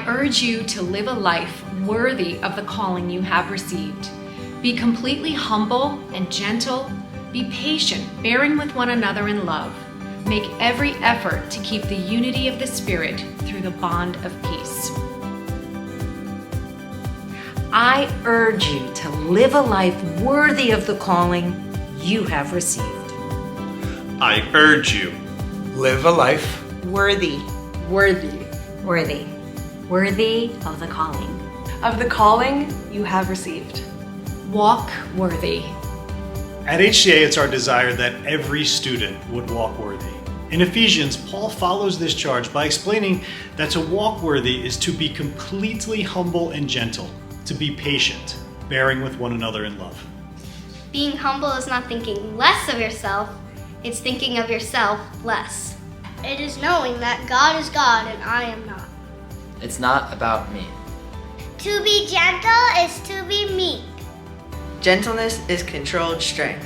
urge you to live a life worthy of the calling you have received. Be completely humble and gentle. Be patient, bearing with one another in love. Make every effort to keep the unity of the Spirit through the bond of peace. I urge you to live a life worthy of the calling you have received. I urge you, live a life worthy of the calling you have received. Walk worthy. At HCA, it's our desire that every student would walk worthy. In Ephesians, Paul follows this charge by explaining that to walk worthy is to be completely humble and gentle, to be patient, bearing with one another in love. Being humble is not thinking less of yourself, it's thinking of yourself less. It is knowing that God is God and I am not. It's not about me. To be gentle is to be meek. Gentleness is controlled strength.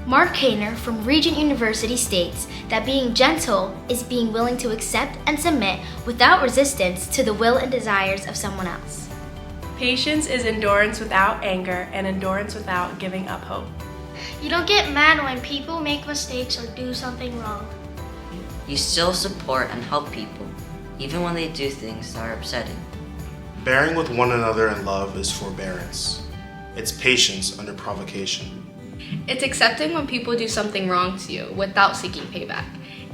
Mark Kaner from Regent University states that being gentle is being willing to accept and submit without resistance to the will and desires of someone else. Patience is endurance without anger and endurance without giving up hope. You don't get mad when people make mistakes or do something wrong. You still support and help people, even when they do things that are upsetting. Bearing with one another in love is forbearance. It's patience under provocation. It's accepting when people do something wrong to you without seeking payback,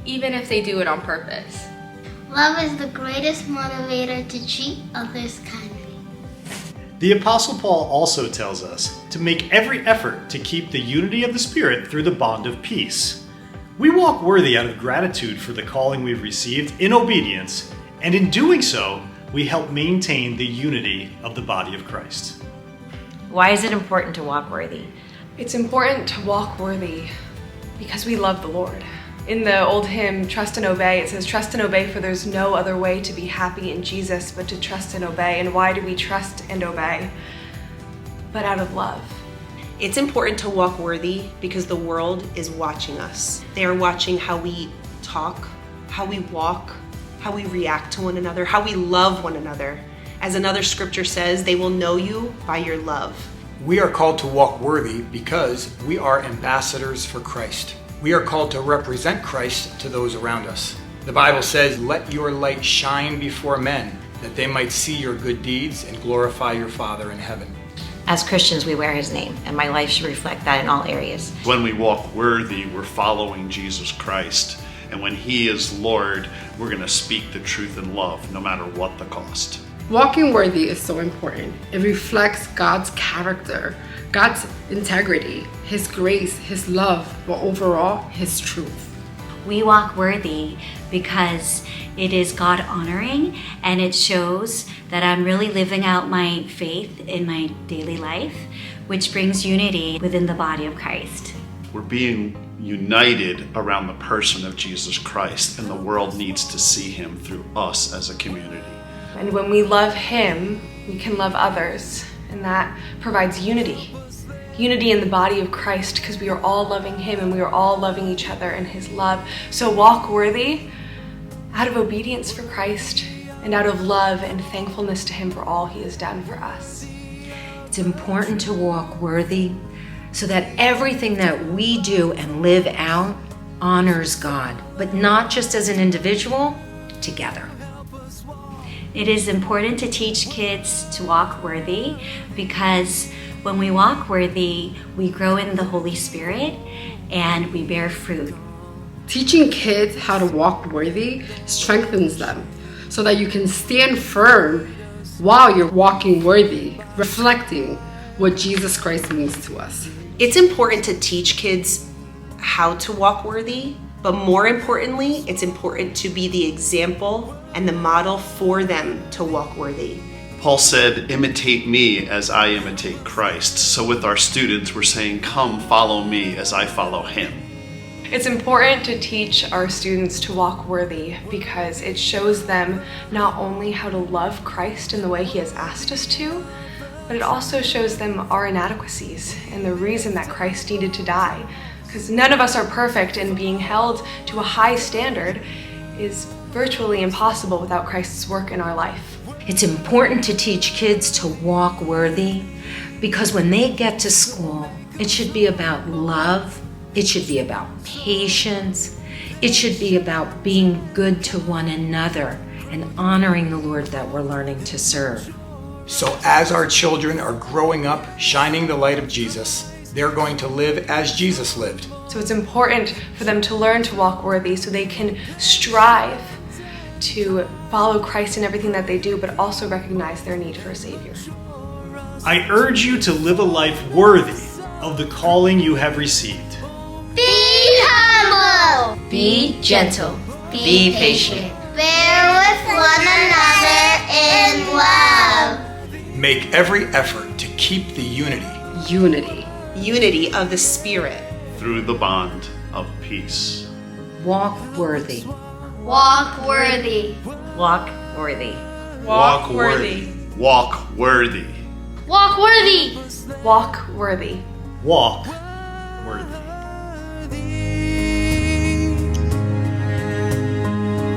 even if they do it on purpose. Love is the greatest motivator to treat others kindly. The Apostle Paul also tells us to make every effort to keep the unity of the Spirit through the bond of peace. We walk worthy out of gratitude for the calling we've received in obedience, and in doing so, we help maintain the unity of the body of Christ. Why is it important to walk worthy? It's important to walk worthy because we love the Lord. In the old hymn, Trust and Obey, it says, trust and obey, for there's no other way to be happy in Jesus but to trust and obey. And why do we trust and obey? But out of love. It's important to walk worthy because the world is watching us. They are watching how we talk, how we walk, how we react to one another, how we love one another. As another scripture says, they will know you by your love. We are called to walk worthy because we are ambassadors for Christ. We are called to represent Christ to those around us. The Bible says, let your light shine before men, that they might see your good deeds and glorify your Father in heaven. As Christians, we wear His name, and my life should reflect that in all areas. When we walk worthy, we're following Jesus Christ. And when He is Lord, we're going to speak the truth in love, no matter what the cost. Walking worthy is so important. It reflects God's character, God's integrity, His grace, His love, but overall, His truth. We walk worthy because it is God honoring, and it shows that I'm really living out my faith in my daily life, which brings unity within the body of Christ. We're being united around the person of Jesus Christ, and the world needs to see Him through us as a community. And when we love Him, we can love others, and that provides unity. Unity in the body of Christ, because we are all loving Him and we are all loving each other in His love. So walk worthy out of obedience for Christ and out of love and thankfulness to Him for all He has done for us. It's important to walk worthy so that everything that we do and live out honors God, but not just as an individual, together. It is important to teach kids to walk worthy because when we walk worthy, we grow in the Holy Spirit and we bear fruit. Teaching kids how to walk worthy strengthens them so that you can stand firm while you're walking worthy, reflecting what Jesus Christ means to us. It's important to teach kids how to walk worthy, but more importantly, it's important to be the example and the model for them to walk worthy. Paul said, imitate me as I imitate Christ. So with our students, we're saying, come follow me as I follow Him. It's important to teach our students to walk worthy because it shows them not only how to love Christ in the way He has asked us to, but it also shows them our inadequacies and the reason that Christ needed to die. Because none of us are perfect, and being held to a high standard is virtually impossible without Christ's work in our life. It's important to teach kids to walk worthy because when they get to school, it should be about love, it should be about patience, it should be about being good to one another and honoring the Lord that we're learning to serve. So as our children are growing up, shining the light of Jesus, they're going to live as Jesus lived. So it's important for them to learn to walk worthy so they can strive to follow Christ in everything that they do, but also recognize their need for a Savior. I urge you to live a life worthy of the calling you have received. Be humble. Be gentle. Be patient. Bear with one another in love. Make every effort to keep the unity Unity of the Spirit. Through the bond of peace. Walk worthy. Walk worthy. Walk worthy. Walk worthy. Walk worthy. Walk worthy. Walk worthy. Walk worthy.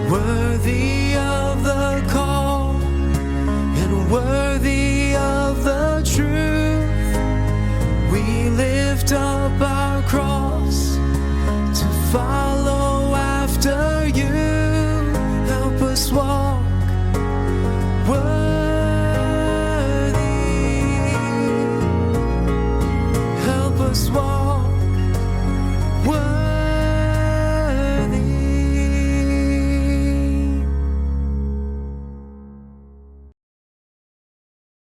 Worthy of the call and worthy of the truth.